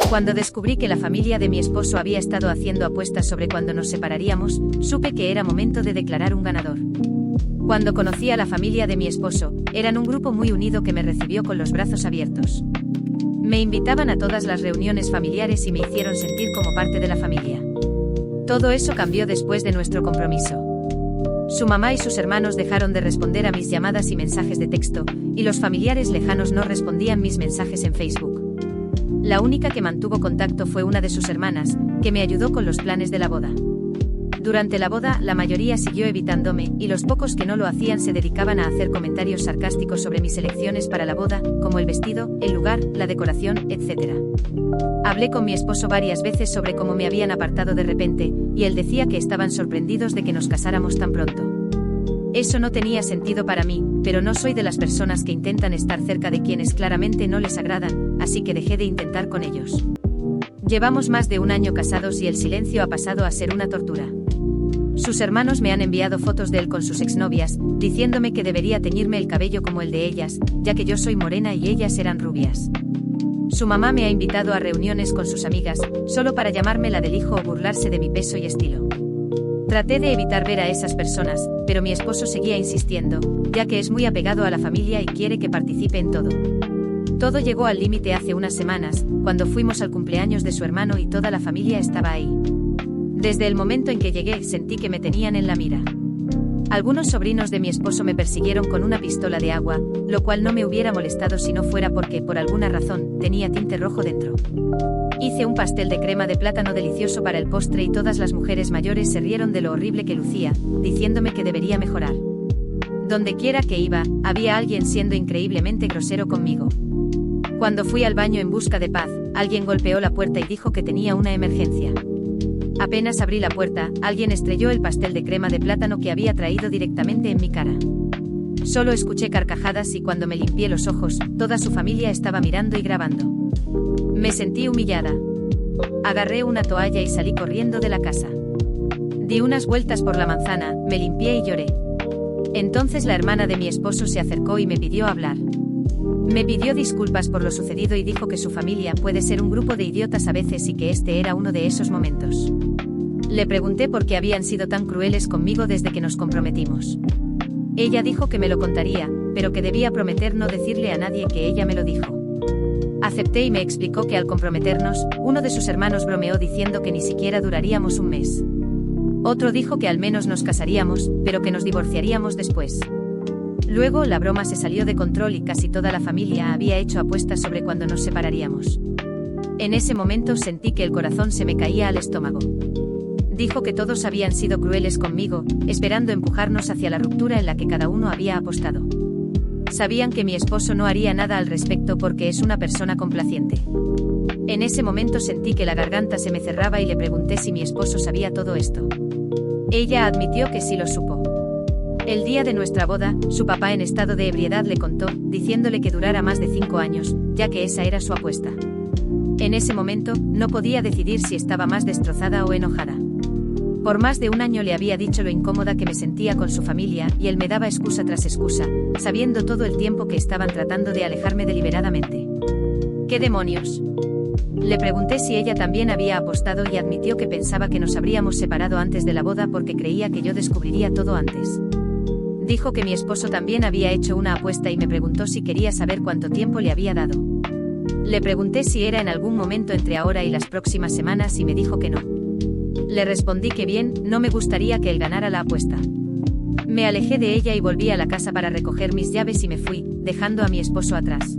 Cuando descubrí que la familia de mi esposo había estado haciendo apuestas sobre cuándo nos separaríamos, supe que era momento de declarar un ganador. Cuando conocí a la familia de mi esposo, eran un grupo muy unido que me recibió con los brazos abiertos. Me invitaban a todas las reuniones familiares y me hicieron sentir como parte de la familia. Todo eso cambió después de nuestro compromiso. Su mamá y sus hermanos dejaron de responder a mis llamadas y mensajes de texto, y los familiares lejanos no respondían mis mensajes en Facebook. La única que mantuvo contacto fue una de sus hermanas, que me ayudó con los planes de la boda. Durante la boda, la mayoría siguió evitándome, y los pocos que no lo hacían se dedicaban a hacer comentarios sarcásticos sobre mis elecciones para la boda, como el vestido, el lugar, la decoración, etc. Hablé con mi esposo varias veces sobre cómo me habían apartado de repente, y él decía que estaban sorprendidos de que nos casáramos tan pronto. Eso no tenía sentido para mí, pero no soy de las personas que intentan estar cerca de quienes claramente no les agradan, así que dejé de intentar con ellos. Llevamos más de un año casados y el silencio ha pasado a ser una tortura. Sus hermanos me han enviado fotos de él con sus exnovias, diciéndome que debería teñirme el cabello como el de ellas, ya que yo soy morena y ellas eran rubias. Su mamá me ha invitado a reuniones con sus amigas, solo para llamarme la del hijo o burlarse de mi peso y estilo. Traté de evitar ver a esas personas, pero mi esposo seguía insistiendo, ya que es muy apegado a la familia y quiere que participe en todo. Todo llegó al límite hace unas semanas, cuando fuimos al cumpleaños de su hermano y toda la familia estaba ahí. Desde el momento en que llegué, sentí que me tenían en la mira. Algunos sobrinos de mi esposo me persiguieron con una pistola de agua, lo cual no me hubiera molestado si no fuera porque, por alguna razón, tenía tinte rojo dentro. Hice un pastel de crema de plátano delicioso para el postre y todas las mujeres mayores se rieron de lo horrible que lucía, diciéndome que debería mejorar. Donde quiera que iba, había alguien siendo increíblemente grosero conmigo. Cuando fui al baño en busca de paz, alguien golpeó la puerta y dijo que tenía una emergencia. Apenas abrí la puerta, alguien estrelló el pastel de crema de plátano que había traído directamente en mi cara. Solo escuché carcajadas y cuando me limpié los ojos, toda su familia estaba mirando y grabando. Me sentí humillada. Agarré una toalla y salí corriendo de la casa. Di unas vueltas por la manzana, me limpié y lloré. Entonces la hermana de mi esposo se acercó y me pidió hablar. Me pidió disculpas por lo sucedido y dijo que su familia puede ser un grupo de idiotas a veces y que este era uno de esos momentos. Le pregunté por qué habían sido tan crueles conmigo desde que nos comprometimos. Ella dijo que me lo contaría, pero que debía prometer no decirle a nadie que ella me lo dijo. Acepté y me explicó que al comprometernos, uno de sus hermanos bromeó diciendo que ni siquiera duraríamos un mes. Otro dijo que al menos nos casaríamos, pero que nos divorciaríamos después. Luego la broma se salió de control y casi toda la familia había hecho apuestas sobre cuándo nos separaríamos. En ese momento sentí que el corazón se me caía al estómago. Dijo que todos habían sido crueles conmigo, esperando empujarnos hacia la ruptura en la que cada uno había apostado. Sabían que mi esposo no haría nada al respecto porque es una persona complaciente. En ese momento sentí que la garganta se me cerraba y le pregunté si mi esposo sabía todo esto. Ella admitió que sí lo supo. El día de nuestra boda, su papá en estado de ebriedad le contó, diciéndole que durara más de 5 años, ya que esa era su apuesta. En ese momento, no podía decidir si estaba más destrozada o enojada. Por más de un año le había dicho lo incómoda que me sentía con su familia y él me daba excusa tras excusa, sabiendo todo el tiempo que estaban tratando de alejarme deliberadamente. ¿Qué demonios? Le pregunté si ella también había apostado y admitió que pensaba que nos habríamos separado antes de la boda porque creía que yo descubriría todo antes. Dijo que mi esposo también había hecho una apuesta y me preguntó si quería saber cuánto tiempo le había dado. Le pregunté si era en algún momento entre ahora y las próximas semanas y me dijo que no. Le respondí que bien, no me gustaría que él ganara la apuesta. Me alejé de ella y volví a la casa para recoger mis llaves y me fui, dejando a mi esposo atrás.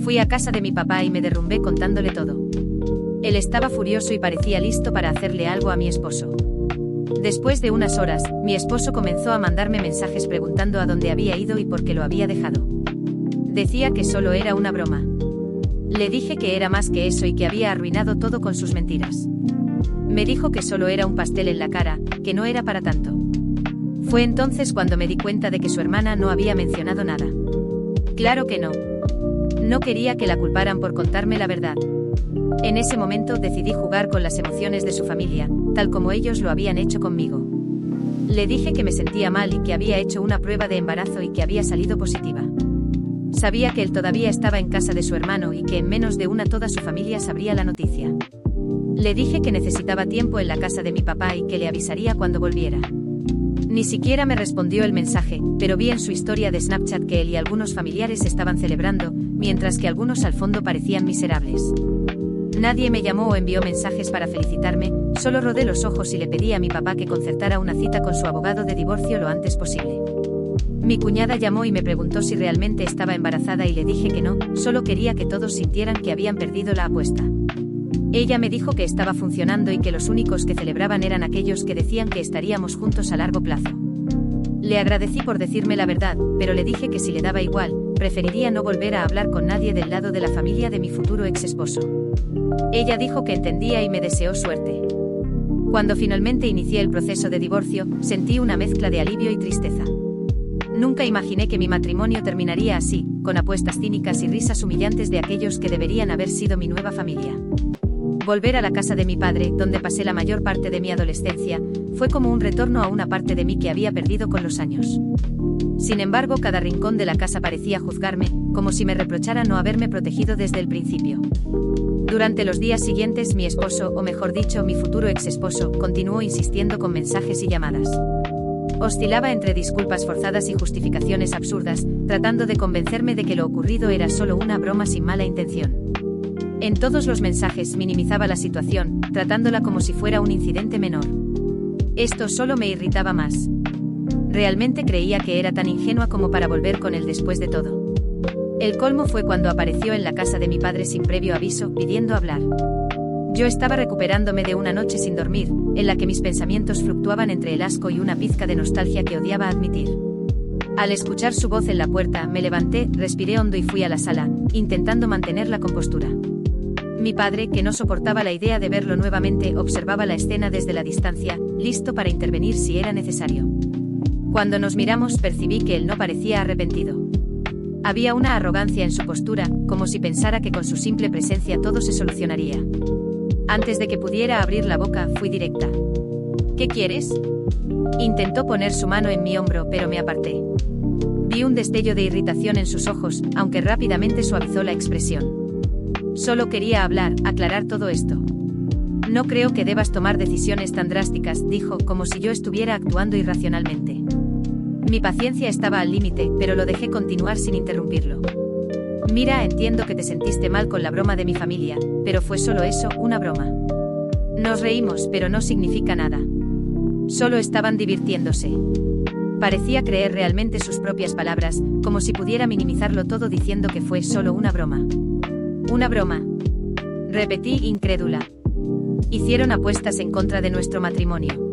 Fui a casa de mi papá y me derrumbé contándole todo. Él estaba furioso y parecía listo para hacerle algo a mi esposo. Después de unas horas, mi esposo comenzó a mandarme mensajes preguntando a dónde había ido y por qué lo había dejado. Decía que solo era una broma. Le dije que era más que eso y que había arruinado todo con sus mentiras. Me dijo que solo era un pastel en la cara, que no era para tanto. Fue entonces cuando me di cuenta de que su hermana no había mencionado nada. Claro que no. No quería que la culparan por contarme la verdad. En ese momento decidí jugar con las emociones de su familia, tal como ellos lo habían hecho conmigo. Le dije que me sentía mal y que había hecho una prueba de embarazo y que había salido positiva. Sabía que él todavía estaba en casa de su hermano y que en menos de una toda su familia sabría la noticia. Le dije que necesitaba tiempo en la casa de mi papá y que le avisaría cuando volviera. Ni siquiera me respondió el mensaje, pero vi en su historia de Snapchat que él y algunos familiares estaban celebrando, mientras que algunos al fondo parecían miserables. Nadie me llamó o envió mensajes para felicitarme, solo rodé los ojos y le pedí a mi papá que concertara una cita con su abogado de divorcio lo antes posible. Mi cuñada llamó y me preguntó si realmente estaba embarazada y le dije que no, solo quería que todos sintieran que habían perdido la apuesta. Ella me dijo que estaba funcionando y que los únicos que celebraban eran aquellos que decían que estaríamos juntos a largo plazo. Le agradecí por decirme la verdad, pero le dije que si le daba igual, preferiría no volver a hablar con nadie del lado de la familia de mi futuro ex esposo. Ella dijo que entendía y me deseó suerte. Cuando finalmente inicié el proceso de divorcio, sentí una mezcla de alivio y tristeza. Nunca imaginé que mi matrimonio terminaría así, con apuestas cínicas y risas humillantes de aquellos que deberían haber sido mi nueva familia. Volver a la casa de mi padre, donde pasé la mayor parte de mi adolescencia, fue como un retorno a una parte de mí que había perdido con los años. Sin embargo, cada rincón de la casa parecía juzgarme, como si me reprochara no haberme protegido desde el principio. Durante los días siguientes, mi esposo, o mejor dicho, mi futuro ex esposo, continuó insistiendo con mensajes y llamadas. Oscilaba entre disculpas forzadas y justificaciones absurdas, tratando de convencerme de que lo ocurrido era solo una broma sin mala intención. En todos los mensajes minimizaba la situación, tratándola como si fuera un incidente menor. Esto solo me irritaba más. Realmente creía que era tan ingenua como para volver con él después de todo. El colmo fue cuando apareció en la casa de mi padre sin previo aviso, pidiendo hablar. Yo estaba recuperándome de una noche sin dormir, en la que mis pensamientos fluctuaban entre el asco y una pizca de nostalgia que odiaba admitir. Al escuchar su voz en la puerta, me levanté, respiré hondo y fui a la sala, intentando mantener la compostura. Mi padre, que no soportaba la idea de verlo nuevamente, observaba la escena desde la distancia, listo para intervenir si era necesario. Cuando nos miramos, percibí que él no parecía arrepentido. Había una arrogancia en su postura, como si pensara que con su simple presencia todo se solucionaría. Antes de que pudiera abrir la boca, fui directa. ¿Qué quieres? Intentó poner su mano en mi hombro, pero me aparté. Vi un destello de irritación en sus ojos, aunque rápidamente suavizó la expresión. Solo quería hablar, aclarar todo esto. No creo que debas tomar decisiones tan drásticas, dijo, como si yo estuviera actuando irracionalmente. Mi paciencia estaba al límite, pero lo dejé continuar sin interrumpirlo. Mira, entiendo que te sentiste mal con la broma de mi familia, pero fue solo eso, una broma. Nos reímos, pero no significa nada. Solo estaban divirtiéndose. Parecía creer realmente sus propias palabras, como si pudiera minimizarlo todo diciendo que fue solo una broma. Una broma. Repetí, incrédula. Hicieron apuestas en contra de nuestro matrimonio.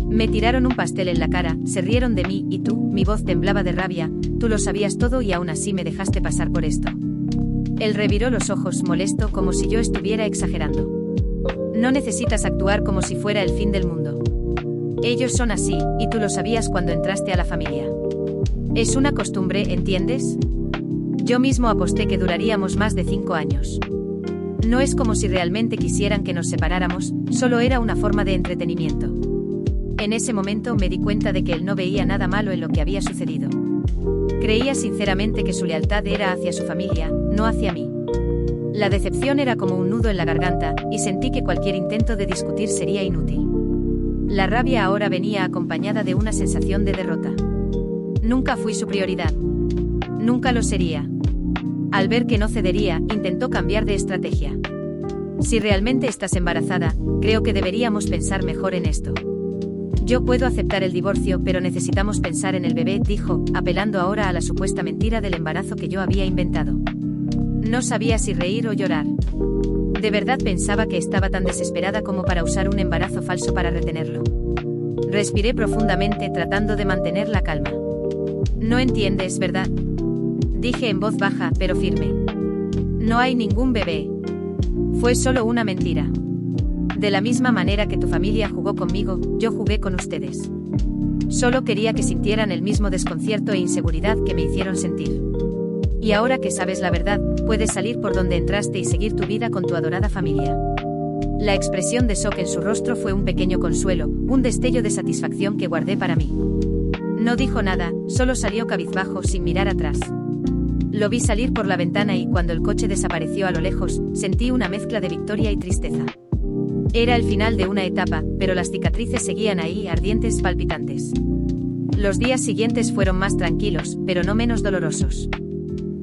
Me tiraron un pastel en la cara, se rieron de mí, y tú, mi voz temblaba de rabia, tú lo sabías todo y aún así me dejaste pasar por esto. Él reviró los ojos, molesto, como si yo estuviera exagerando. No necesitas actuar como si fuera el fin del mundo. Ellos son así, y tú lo sabías cuando entraste a la familia. Es una costumbre, ¿entiendes? Yo mismo aposté que duraríamos más de 5 años. No es como si realmente quisieran que nos separáramos, solo era una forma de entretenimiento. En ese momento me di cuenta de que él no veía nada malo en lo que había sucedido. Creía sinceramente que su lealtad era hacia su familia, no hacia mí. La decepción era como un nudo en la garganta, y sentí que cualquier intento de discutir sería inútil. La rabia ahora venía acompañada de una sensación de derrota. Nunca fui su prioridad. Nunca lo sería. Al ver que no cedería, intentó cambiar de estrategia. Si realmente estás embarazada, creo que deberíamos pensar mejor en esto. Yo puedo aceptar el divorcio, pero necesitamos pensar en el bebé, dijo, apelando ahora a la supuesta mentira del embarazo que yo había inventado. No sabía si reír o llorar. ¿De verdad pensaba que estaba tan desesperada como para usar un embarazo falso para retenerlo? Respiré profundamente, tratando de mantener la calma. No entiendes, ¿verdad? Dije en voz baja, pero firme. No hay ningún bebé. Fue solo una mentira. De la misma manera que tu familia jugó conmigo, yo jugué con ustedes. Solo quería que sintieran el mismo desconcierto e inseguridad que me hicieron sentir. Y ahora que sabes la verdad, puedes salir por donde entraste y seguir tu vida con tu adorada familia. La expresión de shock en su rostro fue un pequeño consuelo, un destello de satisfacción que guardé para mí. No dijo nada, solo salió cabizbajo sin mirar atrás. Lo vi salir por la ventana y cuando el coche desapareció a lo lejos, sentí una mezcla de victoria y tristeza. Era el final de una etapa, pero las cicatrices seguían ahí, ardientes, palpitantes. Los días siguientes fueron más tranquilos, pero no menos dolorosos.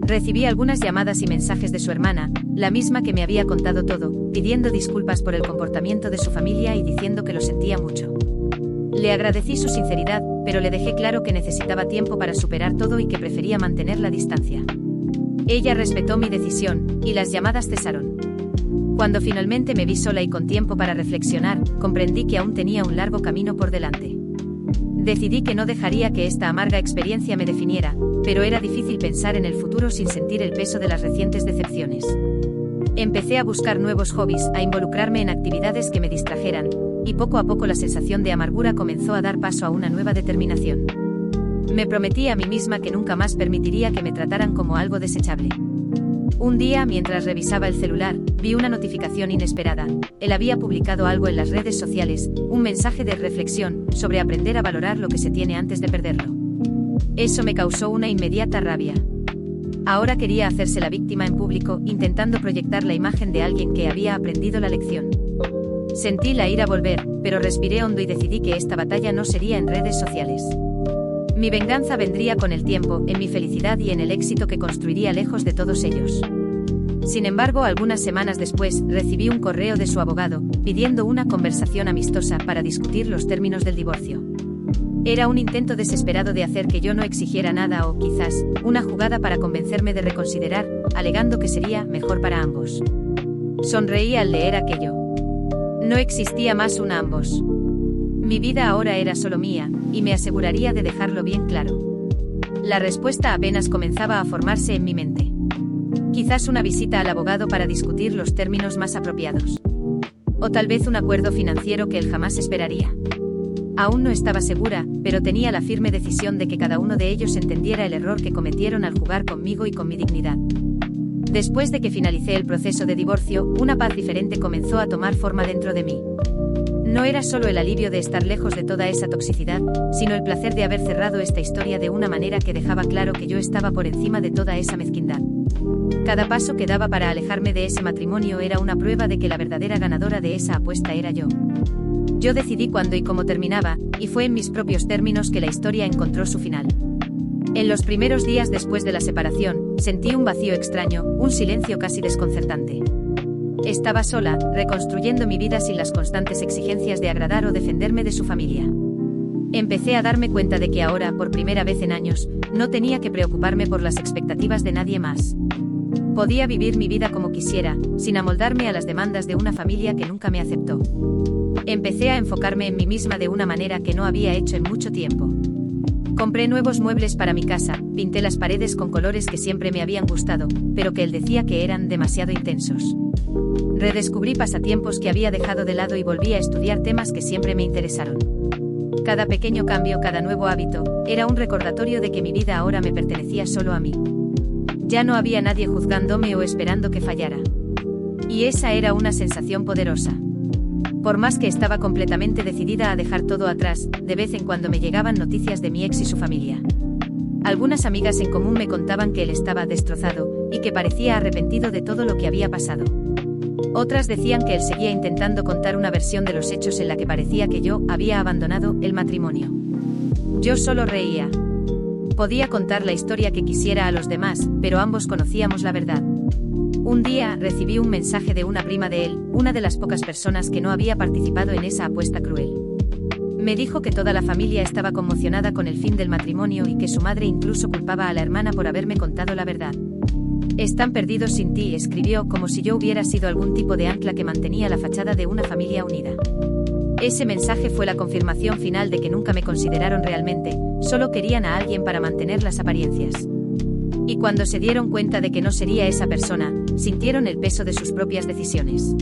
Recibí algunas llamadas y mensajes de su hermana, la misma que me había contado todo, pidiendo disculpas por el comportamiento de su familia y diciendo que lo sentía mucho. Le agradecí su sinceridad, pero le dejé claro que necesitaba tiempo para superar todo y que prefería mantener la distancia. Ella respetó mi decisión, y las llamadas cesaron. Cuando finalmente me vi sola y con tiempo para reflexionar, comprendí que aún tenía un largo camino por delante. Decidí que no dejaría que esta amarga experiencia me definiera, pero era difícil pensar en el futuro sin sentir el peso de las recientes decepciones. Empecé a buscar nuevos hobbies, a involucrarme en actividades que me distrajeran, y poco a poco la sensación de amargura comenzó a dar paso a una nueva determinación. Me prometí a mí misma que nunca más permitiría que me trataran como algo desechable. Un día, mientras revisaba el celular, vi una notificación inesperada. Él había publicado algo en las redes sociales, un mensaje de reflexión, sobre aprender a valorar lo que se tiene antes de perderlo. Eso me causó una inmediata rabia. Ahora quería hacerse la víctima en público, intentando proyectar la imagen de alguien que había aprendido la lección. Sentí la ira volver, pero respiré hondo y decidí que esta batalla no sería en redes sociales. Mi venganza vendría con el tiempo, en mi felicidad y en el éxito que construiría lejos de todos ellos. Sin embargo, algunas semanas después, recibí un correo de su abogado, pidiendo una conversación amistosa para discutir los términos del divorcio. Era un intento desesperado de hacer que yo no exigiera nada o, quizás, una jugada para convencerme de reconsiderar, alegando que sería mejor para ambos. Sonreí al leer aquello. No existía más un ambos. Mi vida ahora era solo mía, y me aseguraría de dejarlo bien claro. La respuesta apenas comenzaba a formarse en mi mente. Quizás una visita al abogado para discutir los términos más apropiados. O tal vez un acuerdo financiero que él jamás esperaría. Aún no estaba segura, pero tenía la firme decisión de que cada uno de ellos entendiera el error que cometieron al jugar conmigo y con mi dignidad. Después de que finalicé el proceso de divorcio, una paz diferente comenzó a tomar forma dentro de mí. No era solo el alivio de estar lejos de toda esa toxicidad, sino el placer de haber cerrado esta historia de una manera que dejaba claro que yo estaba por encima de toda esa mezquindad. Cada paso que daba para alejarme de ese matrimonio era una prueba de que la verdadera ganadora de esa apuesta era yo. Yo decidí cuándo y cómo terminaba, y fue en mis propios términos que la historia encontró su final. En los primeros días después de la separación, sentí un vacío extraño, un silencio casi desconcertante. Estaba sola, reconstruyendo mi vida sin las constantes exigencias de agradar o defenderme de su familia. Empecé a darme cuenta de que ahora, por primera vez en años, no tenía que preocuparme por las expectativas de nadie más. Podía vivir mi vida como quisiera, sin amoldarme a las demandas de una familia que nunca me aceptó. Empecé a enfocarme en mí misma de una manera que no había hecho en mucho tiempo. Compré nuevos muebles para mi casa, pinté las paredes con colores que siempre me habían gustado, pero que él decía que eran demasiado intensos. Redescubrí pasatiempos que había dejado de lado y volví a estudiar temas que siempre me interesaron. Cada pequeño cambio, cada nuevo hábito, era un recordatorio de que mi vida ahora me pertenecía solo a mí. Ya no había nadie juzgándome o esperando que fallara. Y esa era una sensación poderosa. Por más que estaba completamente decidida a dejar todo atrás, de vez en cuando me llegaban noticias de mi ex y su familia. Algunas amigas en común me contaban que él estaba destrozado, y que parecía arrepentido de todo lo que había pasado. Otras decían que él seguía intentando contar una versión de los hechos en la que parecía que yo había abandonado el matrimonio. Yo solo reía. Podía contar la historia que quisiera a los demás, pero ambos conocíamos la verdad. Un día, recibí un mensaje de una prima de él, una de las pocas personas que no había participado en esa apuesta cruel. Me dijo que toda la familia estaba conmocionada con el fin del matrimonio y que su madre incluso culpaba a la hermana por haberme contado la verdad. Están perdidos sin ti, escribió, como si yo hubiera sido algún tipo de ancla que mantenía la fachada de una familia unida. Ese mensaje fue la confirmación final de que nunca me consideraron realmente, solo querían a alguien para mantener las apariencias. Y cuando se dieron cuenta de que no sería esa persona, sintieron el peso de sus propias decisiones.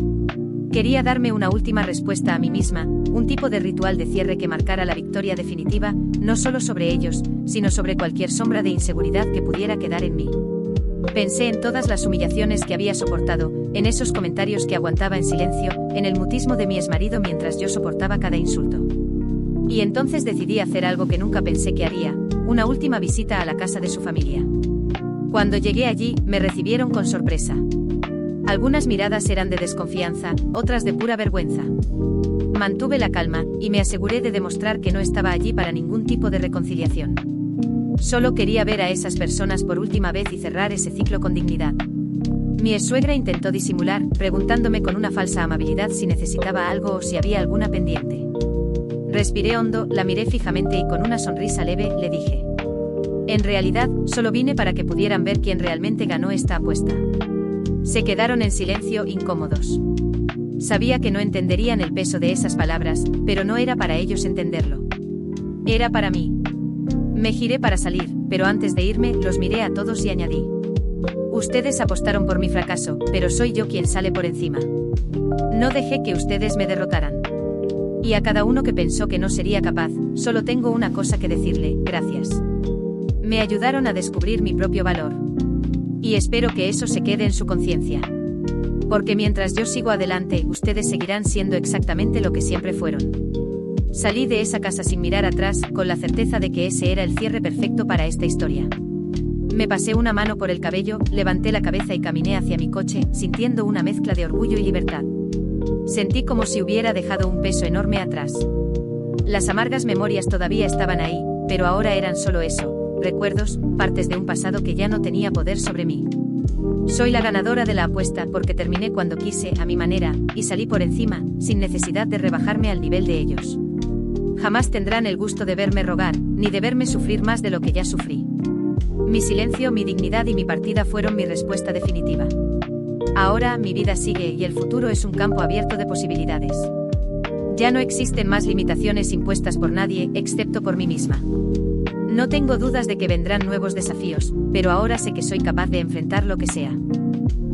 Quería darme una última respuesta a mí misma, un tipo de ritual de cierre que marcara la victoria definitiva, no solo sobre ellos, sino sobre cualquier sombra de inseguridad que pudiera quedar en mí. Pensé en todas las humillaciones que había soportado, en esos comentarios que aguantaba en silencio, en el mutismo de mi exmarido mientras yo soportaba cada insulto. Y entonces decidí hacer algo que nunca pensé que haría, una última visita a la casa de su familia. Cuando llegué allí, me recibieron con sorpresa. Algunas miradas eran de desconfianza, otras de pura vergüenza. Mantuve la calma, y me aseguré de demostrar que no estaba allí para ningún tipo de reconciliación. Solo quería ver a esas personas por última vez y cerrar ese ciclo con dignidad. Mi exsuegra intentó disimular, preguntándome con una falsa amabilidad si necesitaba algo o si había alguna pendiente. Respiré hondo, la miré fijamente y con una sonrisa leve, le dije: en realidad, solo vine para que pudieran ver quién realmente ganó esta apuesta. Se quedaron en silencio, incómodos. Sabía que no entenderían el peso de esas palabras, pero no era para ellos entenderlo. Era para mí. Me giré para salir, pero antes de irme, los miré a todos y añadí: ustedes apostaron por mi fracaso, pero soy yo quien sale por encima. No dejé que ustedes me derrotaran. Y a cada uno que pensó que no sería capaz, solo tengo una cosa que decirle: gracias. Me ayudaron a descubrir mi propio valor. Y espero que eso se quede en su conciencia. Porque mientras yo sigo adelante, ustedes seguirán siendo exactamente lo que siempre fueron. Salí de esa casa sin mirar atrás, con la certeza de que ese era el cierre perfecto para esta historia. Me pasé una mano por el cabello, levanté la cabeza y caminé hacia mi coche, sintiendo una mezcla de orgullo y libertad. Sentí como si hubiera dejado un peso enorme atrás. Las amargas memorias todavía estaban ahí, pero ahora eran solo eso: recuerdos, partes de un pasado que ya no tenía poder sobre mí. Soy la ganadora de la apuesta porque terminé cuando quise, a mi manera, y salí por encima, sin necesidad de rebajarme al nivel de ellos. Jamás tendrán el gusto de verme rogar, ni de verme sufrir más de lo que ya sufrí. Mi silencio, mi dignidad y mi partida fueron mi respuesta definitiva. Ahora, mi vida sigue y el futuro es un campo abierto de posibilidades. Ya no existen más limitaciones impuestas por nadie, excepto por mí misma. No tengo dudas de que vendrán nuevos desafíos, pero ahora sé que soy capaz de enfrentar lo que sea.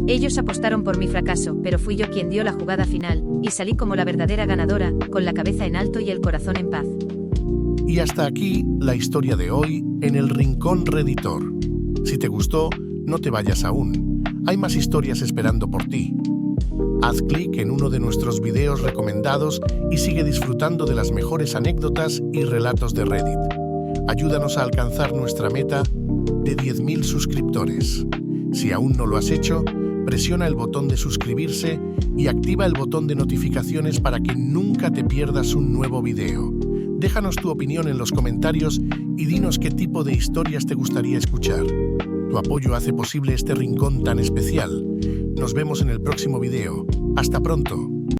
Ellos apostaron por mi fracaso, pero fui yo quien dio la jugada final, y salí como la verdadera ganadora, con la cabeza en alto y el corazón en paz. Y hasta aquí la historia de hoy en el Rincón Redditor. Si te gustó, no te vayas aún. Hay más historias esperando por ti. Haz clic en uno de nuestros videos recomendados y sigue disfrutando de las mejores anécdotas y relatos de Reddit. Ayúdanos a alcanzar nuestra meta de 10.000 suscriptores. Si aún no lo has hecho, presiona el botón de suscribirse y activa el botón de notificaciones para que nunca te pierdas un nuevo video. Déjanos tu opinión en los comentarios y dinos qué tipo de historias te gustaría escuchar. Tu apoyo hace posible este rincón tan especial. Nos vemos en el próximo video. ¡Hasta pronto!